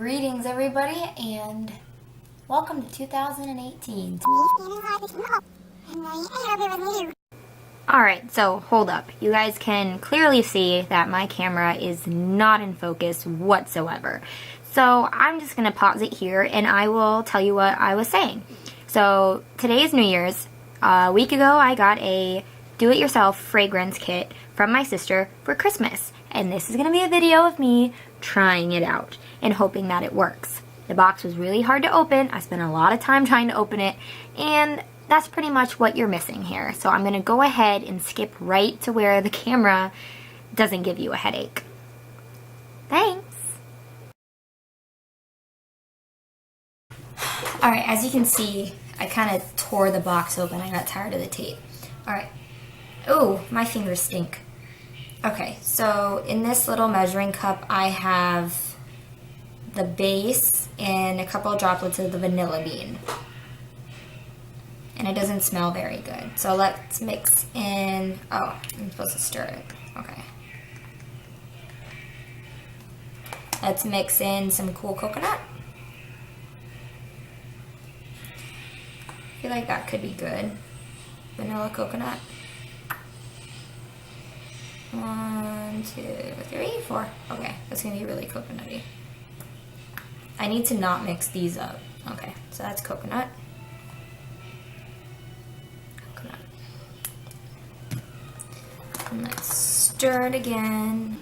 Greetings everybody and welcome to 2018. Alright, so hold up. You guys can clearly see that my camera is not in focus whatsoever. So I'm just going to pause it here and I will tell you what I was saying. So today is New Year's. A week ago I got a do-it-yourself fragrance kit from my sister for Christmas. And this is going to be a video of me trying it out and hoping that it works. The box was really hard to open. I spent a lot of time trying to open it, and that's pretty much what you're missing here. So I'm going to go ahead and skip right to where the camera doesn't give you a headache. Thanks! Alright, as you can see, I kind of tore the box open. I got tired of the tape. Alright. Oh, my fingers stink. Okay, so in this little measuring cup, I have the base and a couple of droplets of the vanilla bean. And it doesn't smell very good. So let's mix in, oh, I'm supposed to stir it. Okay. Let's mix in some cool coconut. I feel like that could be good. Vanilla coconut. 1, 2, 3, 4. Okay, that's gonna be really coconutty. I need to not mix these up. Okay, so that's coconut. Coconut. And let's stir it again.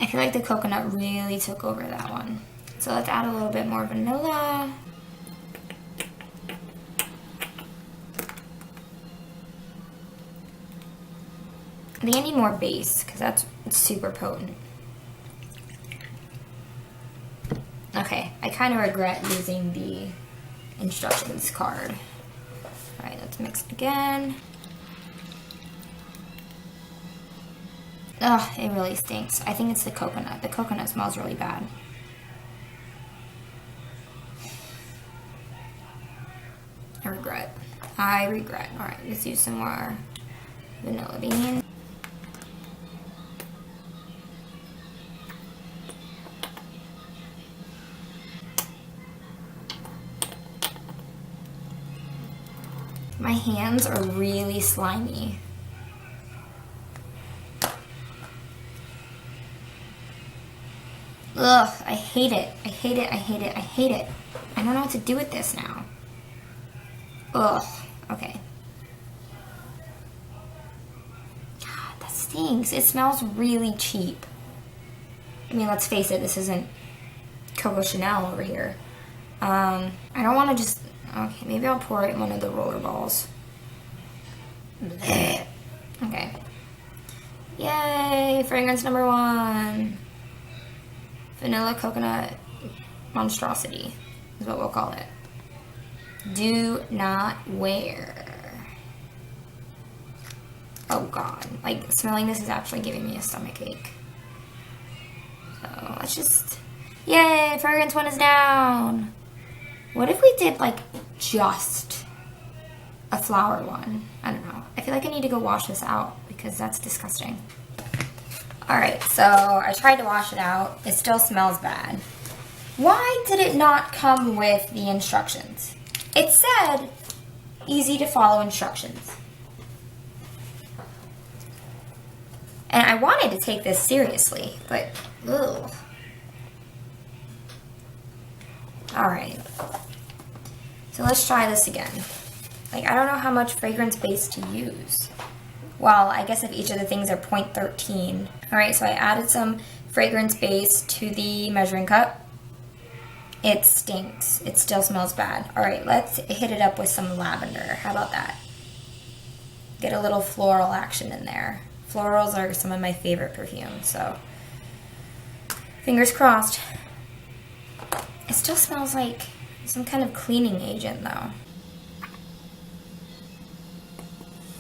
I feel like the coconut really took over that one. So let's add a little bit more vanilla. I think I need more base because that's super potent. Okay, I kind of regret using the instructions card. Alright, let's mix it again. Ugh, it really stinks. I think it's the coconut. The coconut smells really bad. I regret. Alright, let's use some more vanilla bean. My hands are really slimy. Ugh, I hate it. I hate it. I hate it. I hate it. I don't know what to do with this now. Ugh, okay. God, that stinks. It smells really cheap. I mean, let's face it, this isn't Coco Chanel over here. I don't want to just... Okay, maybe I'll pour it in one of the roller balls. Blech. Okay. Yay! Fragrance number 1. Vanilla coconut monstrosity is what we'll call it. Do not wear. Oh god. Like, smelling this is actually giving me a stomach ache. So, let's just... Yay! Fragrance 1 is down! What if we did, like, just a flower one? I don't know. I feel like I need to go wash this out because that's disgusting. Alright, so I tried to wash it out. It still smells bad. Why did it not come with the instructions? It said, easy to follow instructions. And I wanted to take this seriously, but, ugh. Alright. So let's try this again. Like, I don't know how much fragrance base to use. Well, I guess if each of the things are 0.13. Alright, so I added some fragrance base to the measuring cup. It stinks. It still smells bad. Alright, let's hit it up with some lavender. How about that? Get a little floral action in there. Florals are some of my favorite perfumes, so fingers crossed. It still smells like some kind of cleaning agent, though.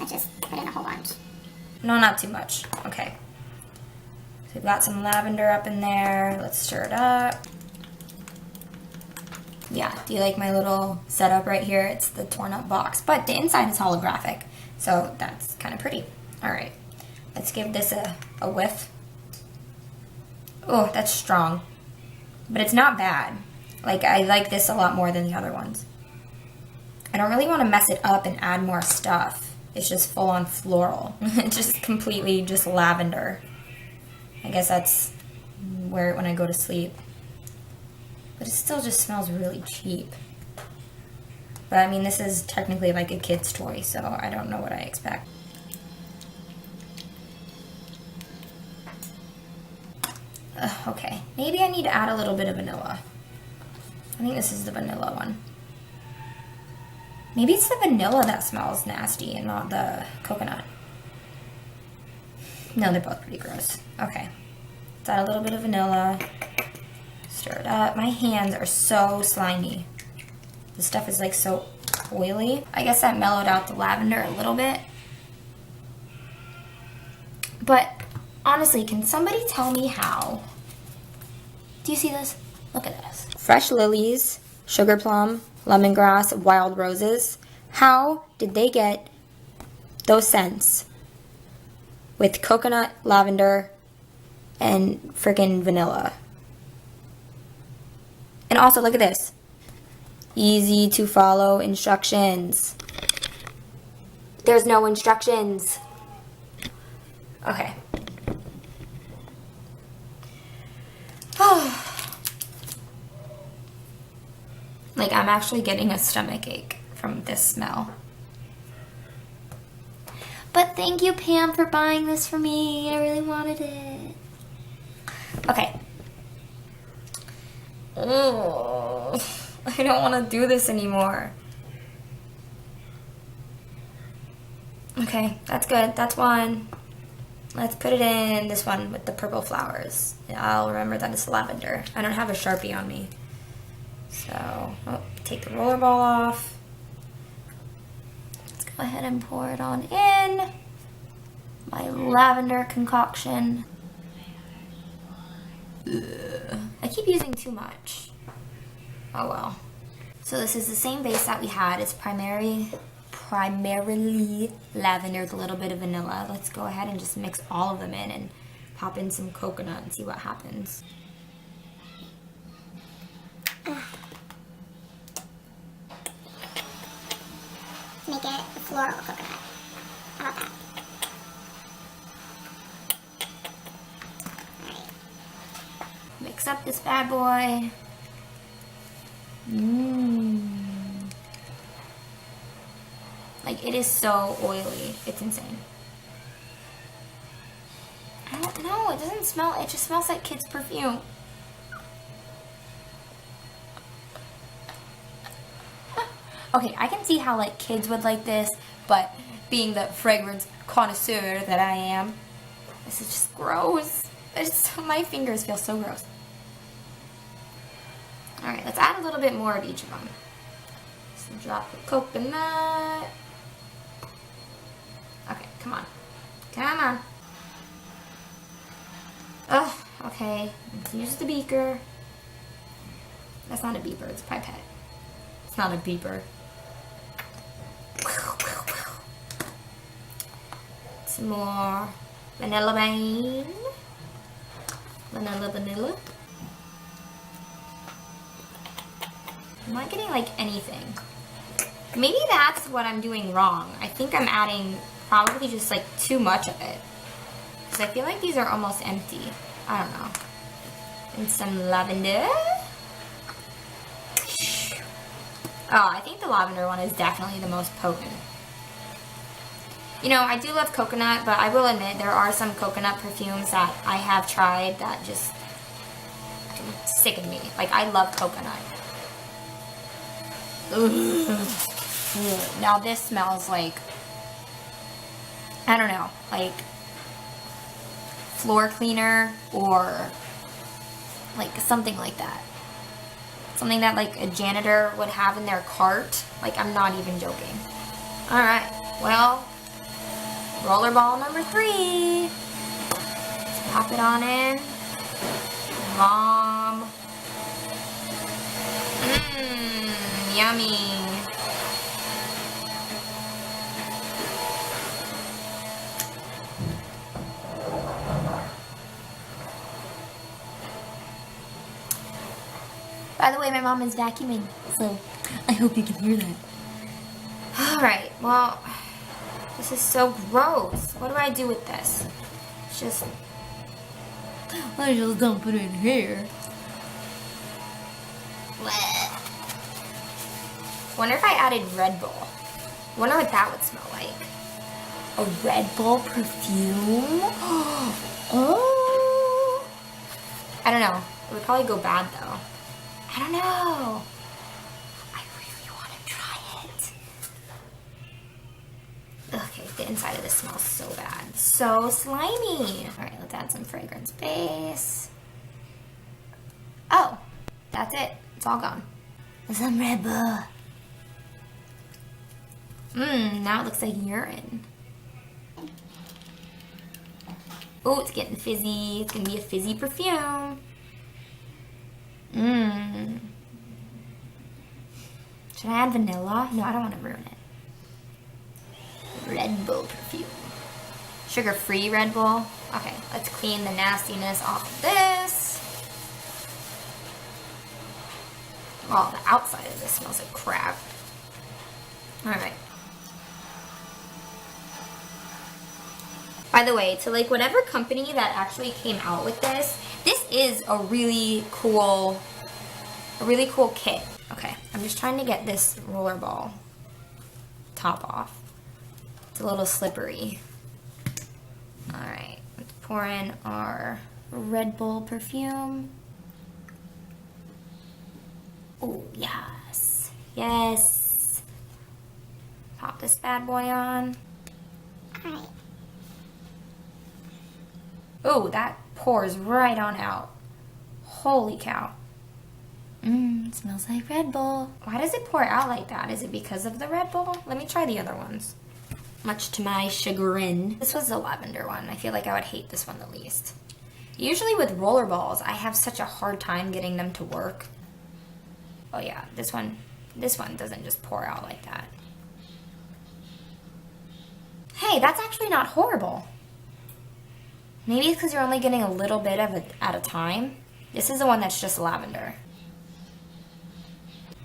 I just put in a whole bunch. No, not too much. Okay. So we've got some lavender up in there. Let's stir it up. Yeah, do you like my little setup right here? It's the torn up box, but the inside is holographic, so that's kind of pretty. All right. Let's give this a whiff. Oh, that's strong. But it's not bad. Like, I like this a lot more than the other ones. I don't really want to mess it up and add more stuff. It's just full on floral. It's just completely just lavender. I guess that's where when I go to sleep. But it still just smells really cheap. But I mean, this is technically like a kid's toy, so I don't know what I expect. Okay, maybe I need to add a little bit of vanilla. I think this is the vanilla one. Maybe it's the vanilla that smells nasty and not the coconut. No, they're both pretty gross. Okay, let's add a little bit of vanilla. Stir it up. My hands are so slimy. This stuff is like so oily. I guess that mellowed out the lavender a little bit. But honestly, can somebody tell me how? Do you see this? Look at this. Fresh lilies, sugar plum, lemongrass, wild roses. How did they get those scents with coconut, lavender, and freaking vanilla? And also, look at this. Easy to follow instructions. There's no instructions. Okay. Like, I'm actually getting a stomach ache from this smell. But thank you, Pam, for buying this for me. I really wanted it. Okay. Oh, I don't want to do this anymore. Okay, that's good. That's one. Let's put it in this one with the purple flowers. I'll remember that it's lavender. I don't have a Sharpie on me. So, take the roller ball off. Let's go ahead and pour it on in. My lavender concoction. Ugh. I keep using too much. Oh well. So this is the same base that we had. It's primarily lavender with a little bit of vanilla. Let's go ahead and just mix all of them in and pop in some coconut and see what happens. Make it a floral coconut. How about that? Alright. Mix up this bad boy. Like, it is so oily. It's insane. I don't know. It doesn't smell. It just smells like kids' perfume. Okay, I can see how, like, kids would like this, but being the fragrance connoisseur that I am, this is just gross. My fingers feel so gross. Alright, let's add a little bit more of each of them. Just drop of coconut. Okay, come on. Come on. Ugh, okay. Let's use the beaker. That's not a beeper, it's a pipette. It's not a beeper. Some more vanilla bean. Vanilla. I'm not getting like anything. Maybe that's what I'm doing wrong. I think I'm adding probably just like too much of it. Because I feel like these are almost empty. I don't know. And some lavender. Oh, I think the lavender one is definitely the most potent. You know, I do love coconut, but I will admit there are some coconut perfumes that I have tried that just sicken me. Like, I love coconut. Ugh. Now this smells like, I don't know, like floor cleaner or like something like that. Something that like a janitor would have in their cart. Like, I'm not even joking. Alright, well, rollerball number 3. Let's pop it on in. Mom. Yummy. By the way, my mom is vacuuming, so I hope you can hear that. Alright, well, this is so gross. What do I do with this? It's just... I just don't put it in here. Blech. Wonder if I added Red Bull. Wonder what that would smell like. A Red Bull perfume? Oh! I don't know. It would probably go bad though. I don't know. I really want to try it. Okay, the inside of this smells so bad. So slimy. Alright, let's add some fragrance base. Oh, that's it. It's all gone. Some Red Bull. Now it looks like urine. Oh, it's getting fizzy. It's gonna be a fizzy perfume. Should I add vanilla? No, I don't want to ruin it. Red Bull perfume. Sugar-free Red Bull. Okay, let's clean the nastiness off of this. Oh, the outside of this smells like crap. Alright. By the way, to like whatever company that actually came out with this, this is a really cool kit. Okay, I'm just trying to get this rollerball top off. It's a little slippery. Alright, let's pour in our Red Bull perfume. Oh, yes. Yes. Pop this bad boy on. Alright. Oh, that pours right on out. Holy cow. It smells like Red Bull. Why does it pour out like that? Is it because of the Red Bull? Let me try the other ones. Much to my chagrin. This was the lavender one. I feel like I would hate this one the least. Usually with rollerballs, I have such a hard time getting them to work. Oh yeah, this one doesn't just pour out like that. Hey, that's actually not horrible. Maybe it's because you're only getting a little bit of it at a time. This is the one that's just lavender.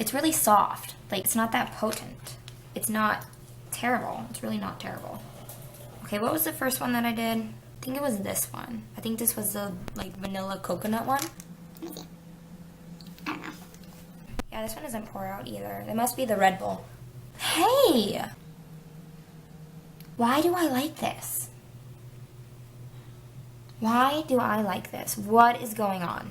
It's really soft. Like, it's not that potent. It's not terrible. It's really not terrible. Okay, what was the first one that I did? I think it was this one. I think this was the, like, vanilla coconut one. Let me see. I don't know. Yeah, this one doesn't pour out either. It must be the Red Bull. Hey! Why do I like this? Why do I like this? What is going on?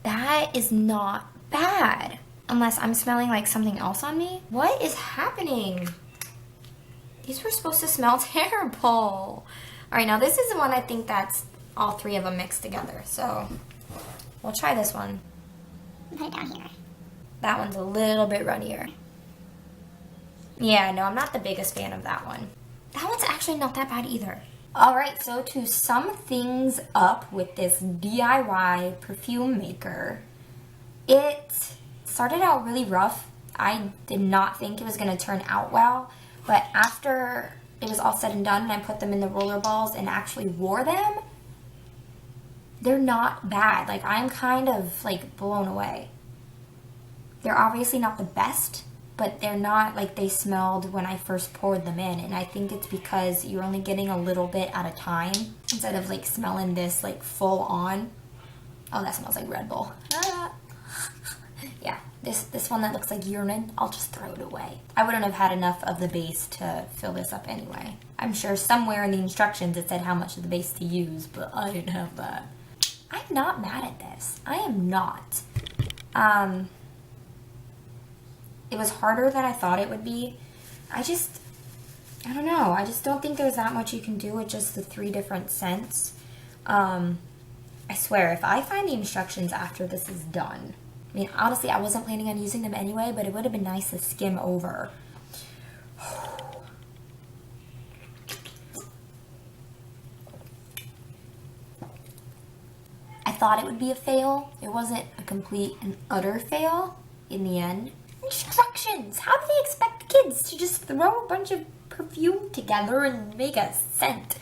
That is not bad. Unless I'm smelling like something else on me. What is happening? These were supposed to smell terrible. Alright, now this is the one I think that's all three of them mixed together. So, we'll try this one. Put it down here. That one's a little bit runnier. Yeah, no, I'm not the biggest fan of that one. That one's actually not that bad either. Alright, so to sum things up with this DIY perfume maker, it started out really rough. I did not think it was going to turn out well, but after it was all said and done and I put them in the roller balls and actually wore them, they're not bad. Like, I'm kind of like blown away. They're obviously not the best, but they're not like they smelled when I first poured them in. And I think it's because you're only getting a little bit at a time instead of like smelling this like full on. Oh, that smells like Red Bull. Ah. Yeah, this one that looks like urine, I'll just throw it away. I wouldn't have had enough of the base to fill this up anyway. I'm sure somewhere in the instructions it said how much of the base to use, but I didn't have that. I'm not mad at this. I am not. It was harder than I thought it would be. I don't know. I just don't think there's that much you can do with just the 3 different scents. I swear, if I find the instructions after this is done, I mean, honestly, I wasn't planning on using them anyway, but it would have been nice to skim over. I thought it would be a fail. It wasn't a complete and utter fail in the end. Instructions! How do they expect kids to just throw a bunch of perfume together and make a scent?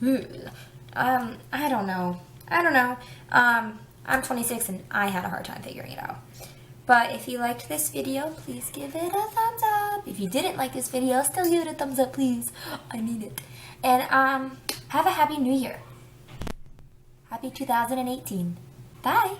I don't know. I'm 26 and I had a hard time figuring it out. But if you liked this video, please give it a thumbs up. If you didn't like this video, still give it a thumbs up, please. I need it. And have a happy new year. Happy 2018. Bye.